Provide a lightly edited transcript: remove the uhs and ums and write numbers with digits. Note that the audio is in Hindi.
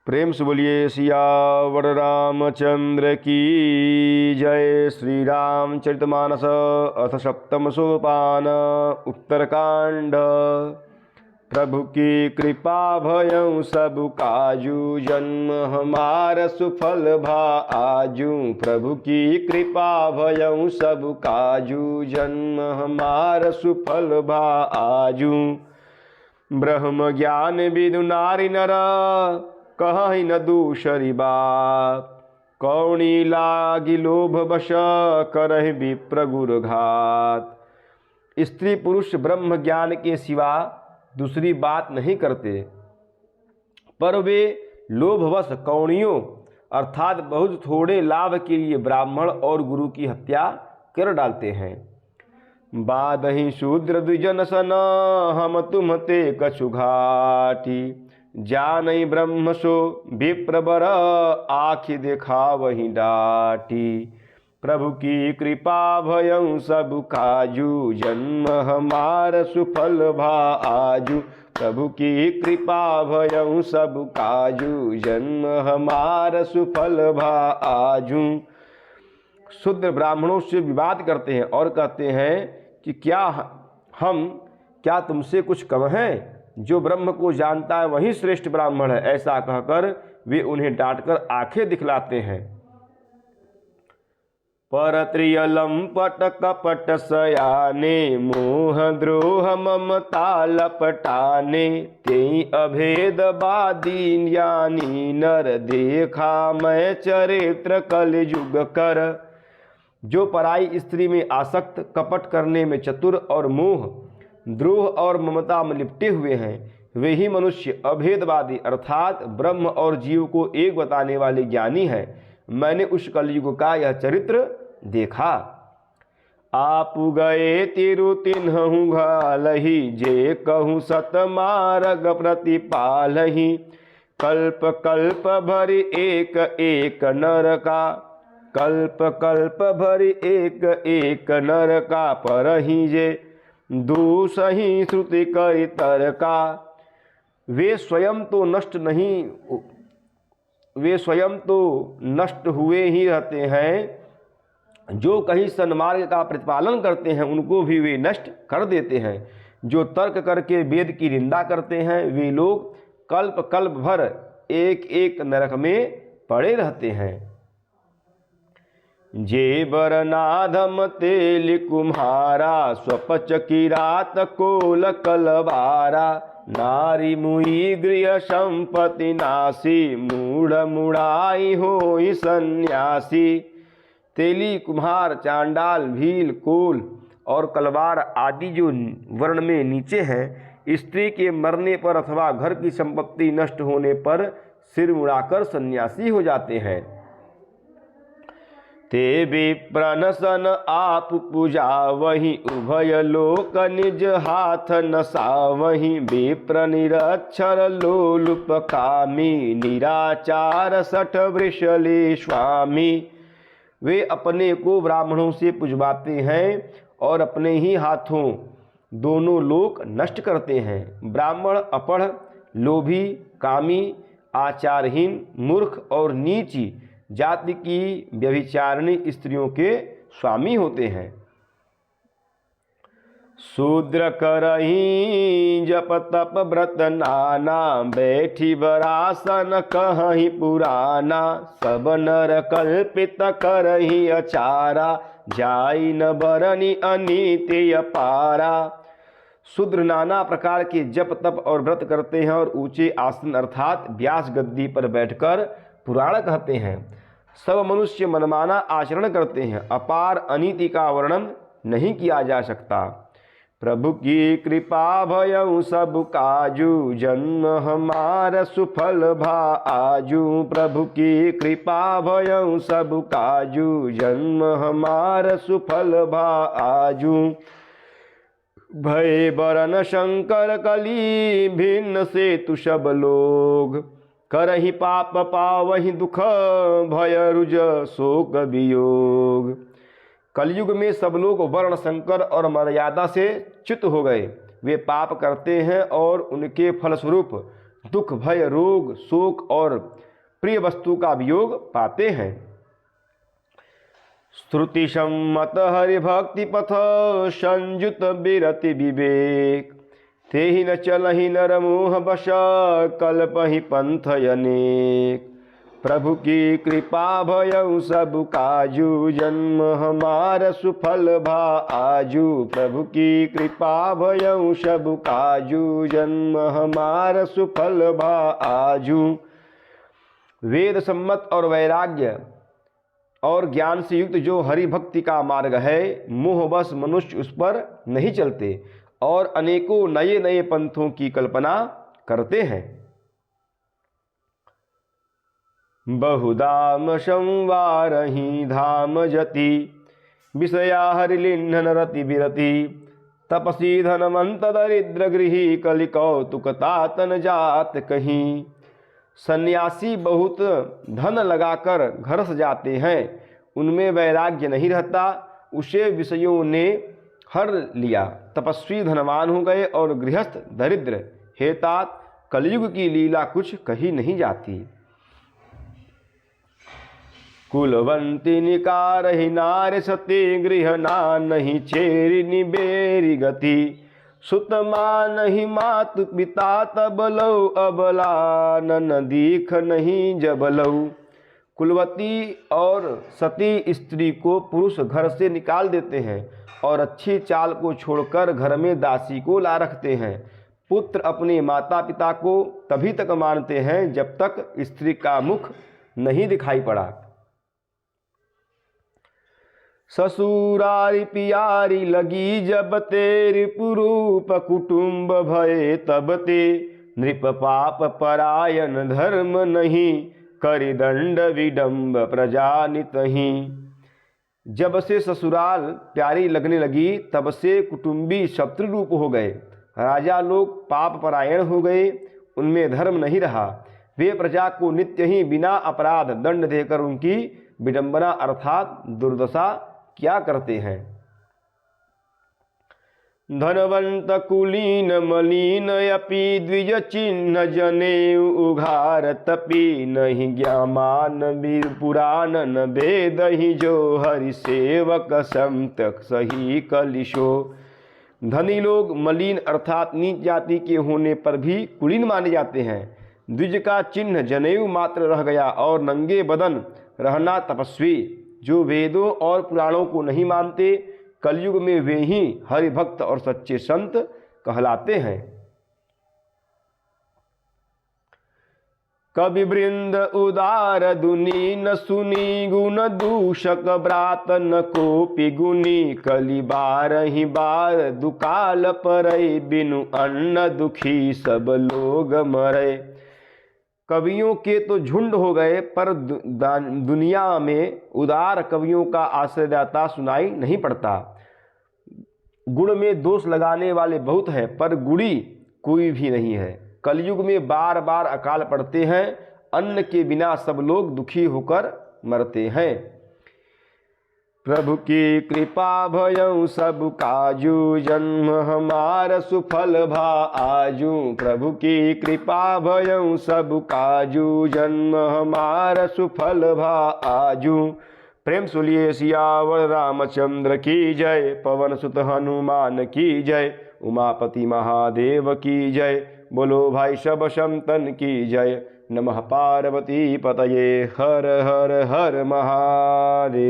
प्रेम से बोलिए सियावर रामचंद्र की जय। श्री रामचरितमानस अथ सप्तम सोपान उत्तरकांड। प्रभु की कृपा भयं सब काजू, जन्म हमार सुफल भा आजू। प्रभु की कृपा भयं सब काजू, जन्म हमार सुफल भा आजू। ब्रह्म ज्ञान विदु नारी नर, कहीं न दूसरी बात। कौणी लागी लोभ वश, करहि विप्र गुरु घात। स्त्री पुरुष ब्रह्म ज्ञान के सिवा दूसरी बात नहीं करते, पर वे लोभवश कौड़ियों अर्थात बहुत थोड़े लाभ के लिए ब्राह्मण और गुरु की हत्या कर डालते हैं। बादहि शूद्र द्विजन सन, हम तुम ते कछु घाटी। जानई ब्रह्म सो विप्र बर, आखि देखा वही डाटी। प्रभु की कृपा भयं सब काजू, जन्म हमार सुफल भा आजू। प्रभु की कृपा भयं सब काजू, जन्म हमार सुफल भा आजू। शूद्र ब्राह्मणों से विवाद करते हैं और कहते हैं कि क्या तुमसे कुछ कम है? जो ब्रह्म को जानता है वही श्रेष्ठ ब्राह्मण है। ऐसा कहकर वे उन्हें डांटकर आंखें दिखलाते हैं। परत्रियलम पट कपट सयाने, मोह द्रोह ममता लपटाने। तेई अभेद बादी ज्ञानी नर, देखा मैं चरित्र कलयुग कर। जो पराई स्त्री में आसक्त, कपट करने में चतुर और मोह द्रोह और ममता में लिपटे हुए हैं, वे ही मनुष्य अभेदवादी अर्थात ब्रह्म और जीव को एक बताने वाले ज्ञानी हैं। मैंने उस कलयुग का यह चरित्र देखा। आप गए तिरु तिन्हु घालहि, जे कहूँ सत मार्ग प्रतिपालहि। कल्प कल्प भरि एक एक नर का, कल्प कल्प भरि एक एक नर का। परहि जे दूसहि श्रुति करि तरका। वे स्वयं तो नष्ट हुए ही रहते हैं, जो कहीं सन्मार्ग का प्रतिपालन करते हैं उनको भी वे नष्ट कर देते हैं। जो तर्क करके वेद की निंदा करते हैं, वे लोग कल्प कल्प भर एक एक नरक में पड़े रहते हैं। जे बरनाधम तेल कुम्हारा, स्वपच किरात कोल कलवारा। नारी मुई गृह संपत्ति नासी, मूढ़ मुड़ाई होई सन्यासी। तेली, कुम्हार, चांडाल, भील, कोल और कलवार आदि जो वर्ण में नीचे हैं, स्त्री के मरने पर अथवा घर की संपत्ति नष्ट होने पर सिर मुड़ाकर सन्यासी हो जाते हैं। ते विप्रन सन आप पूजा वही, उभय लोक निज हाथ नसावही। विप्र निरक्षर लोलुप कामी, निराचार सठ वृषले स्वामी। वे अपने को ब्राह्मणों से पुजवाते हैं और अपने ही हाथों दोनों लोक नष्ट करते हैं। ब्राह्मण अपढ़, लोभी, कामी, आचारहीन, मूर्ख और नीची जाति की व्यभिचारिणी स्त्रियों के स्वामी होते हैं। शूद्र करही जप तप व्रत नाना, बैठी बरासन कहीं पुराना। सब नर कल्पित करही अचारा, जाई न बरनी अनीति अपारा। शूद्र नाना प्रकार के जप तप और व्रत करते हैं और ऊंचे आसन अर्थात व्यास गद्दी पर बैठकर पुराण कहते हैं। सब मनुष्य मनमाना आचरण करते हैं। अपार अनीति का वर्णन नहीं किया जा सकता। प्रभु की कृपा भयं सब काजू, जन्म हमार सुफल भा आजू। प्रभु की कृपा भयं सब काजू, जन्म हमार सुफल भा आजू। भय बरन शंकर कली, भिन्न से तु सब लोग। करहि पाप पावहि दुख, भय रुज शोक वियोग। कलयुग में सब लोग वर्ण संकर और मर्यादा से च्युत हो गए। वे पाप करते हैं और उनके फलस्वरूप दुख भय रोग शोक और प्रिय वस्तु का वियोग पाते हैं। श्रुति सम्मत हरिभक्ति पथ संयुत बिरति विवेक, ते ही न चलहि नर मोह बश कल्पहि पंथ अनेक। प्रभु की कृपा भयउ सब काजू, जन्म हमार सुफल भा आजू। प्रभु की कृपा भयउ सब काजू, जन्म हमार सुफल भा आजू। वेद सम्मत और वैराग्य और ज्ञान से युक्त जो हरि भक्ति का मार्ग है, मोहवश मनुष्य उस पर नहीं चलते और अनेकों नए नए पंथों की कल्पना करते हैं। बहुधाम संवारहि धाम जति, विषया हरिलिन्हन रति बिरति। तपसी धनवंत दरिद्र गृही, कलि कौतुक तातन जात कहीं। सन्यासी बहुत धन लगाकर घर सजाते हैं, उनमें वैराग्य नहीं रहता, उसे विषयों ने हर लिया। तपस्वी धनवान हो गए और गृहस्थ दरिद्र। हे तात, कलयुग की लीला कुछ कही नहीं जाती। कुलवंती निकारहि नार सती, गृह नहीं चेरी निबेरी गति। सुत मानहि मातु पिता तब लौ, अबला नन दीख नहीं जब लौ। कुलवती और सती स्त्री को पुरुष घर से निकाल देते हैं और अच्छी चाल को छोड़कर घर में दासी को ला रखते हैं। पुत्र अपने माता पिता को तभी तक मानते हैं जब तक स्त्री का मुख नहीं दिखाई पड़ा। ससुरारी पियारी लगी जब तेरी, पुरूप कुटुंब भये तब ते। नृप पाप परायण धर्म नहीं, करि दंड विडंब प्रजा नितहि। जब से ससुराल प्यारी लगने लगी तब से कुटुंबी शत्रु रूप हो गए। राजा लोग पाप परायण हो गए, उनमें धर्म नहीं रहा। वे प्रजा को नित्य ही बिना अपराध दंड देकर उनकी विडंबना अर्थात दुर्दशा क्या करते हैं। धनवंत कुलीन मलिन अपि, द्विज चिन्ह जनेऊ उघार तपी। नहीं ज्ञामान वीर पुराण न वेद ही, जो हरि सेवक संत सही कलिशो। धनी लोग मलिन अर्थात नीच जाति के होने पर भी कुलीन माने जाते हैं। द्विज का चिन्ह जनेऊ मात्र रह गया और नंगे बदन रहना तपस्वी। जो वेदों और पुराणों को नहीं मानते, कलयुग में वे ही हरि भक्त और सच्चे संत कहलाते हैं। कवि वृंद उदार दुनी, न सुनी गुण दूषक ब्रात न कोपि गुनी। कलि बारहि बार दुकाल परई, बिनु अन्न दुखी सब लोग मरे। कवियों के तो झुंड हो गए, पर दुनिया में उदार कवियों का आश्रयदाता सुनाई नहीं पड़ता। गुण में दोष लगाने वाले बहुत हैं, पर गुणी कोई भी नहीं है। कलयुग में बार बार अकाल पड़ते हैं, अन्न के बिना सब लोग दुखी होकर मरते हैं। प्रभु की कृपा भयउ सब काजू, जन्म हमार सुफल भा आजू। प्रभु की कृपा भयउ सब काजू, जन्म हमार सुफल भा आजू। प्रेम सुलिए सियावर रामचंद्र की जय, पवन सुत हनुमान की जय, उमापति महादेव की जय। बोलो भाई सब संतन की जय। नमः पार्वती पतये, हर हर हर महादेव।